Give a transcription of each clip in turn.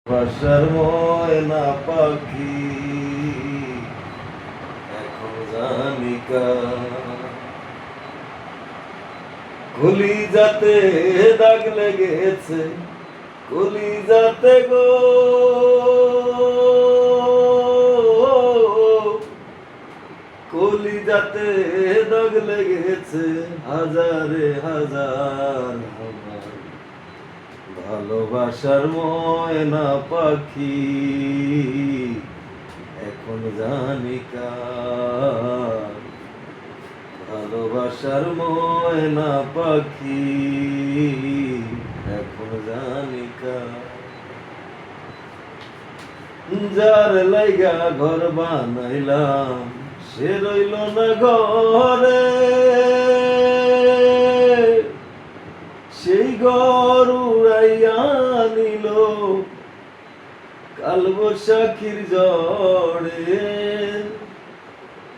বাসার ময়না পাখি এখন জানি কলিজাতে দাগ লেগেছে, কলিজাতে গো, কলিজাতে দাগ লেগেছে হাজারে হাজার। আমার ভালোবাসার ময়না পাখি এখন জানি কার। ভালোবাসার ময়না পাখি এখন জানি কার। যার লাইগা ঘর বানাইলাম সে রইল না ঘরে, সেই ঘর উড়াইয়া নিল কাল বৈশাখীর ঝড়ে।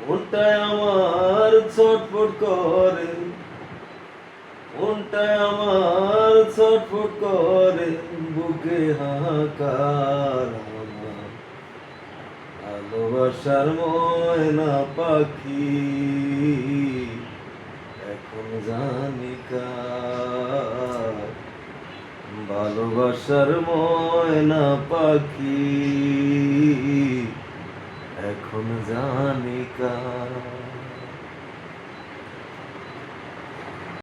মনটায় আমার ছটফট করে, মনটায় আমার ছটফট করে, বুকে হাহাকার। আমার ভালোবাসার ময়না পাখি এখন জানি কার। ভালোবাসার ময়না পাখি এখন জানি কার।